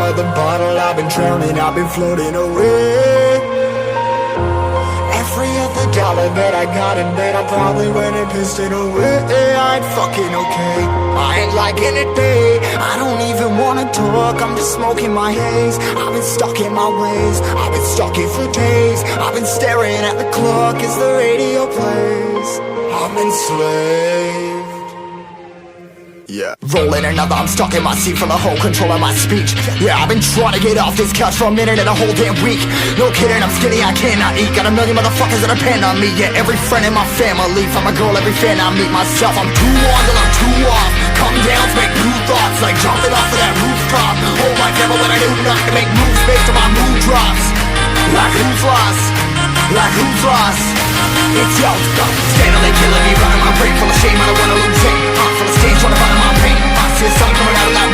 of the bottle, I've been drowning, I've been floating away. Every other dollar that I got in bed, I probably went and pissed it away. I ain't fucking okay, I ain't liking it, babe. I don't even wanna talk, I'm just smoking my haze. I've been stuck in my ways, I've been stuck in for days. I've been staring at the clock as the radio plays. I'm enslaved. Yeah. Rolling another, I'm stuck in my seat for the whole control of my speech. Yeah, I've been trying to get off this couch for a minute and a whole damn week. No kidding, I'm skinny, I cannot eat. Got a million motherfuckers that depend on me. Yeah, every friend in my family, from a girl, every fan I meet myself. I'm too on till I'm too off. Come down to make new thoughts, like jumping off of that rooftop. Whole life never when I do nothing to make moves based on my mood drops. Like who's lost? Like who's lost? It's yo, steadily killing me, running my brain full of shame. I don't wanna lose it. Full of stage, trying to find my pain. I see the sun coming out of that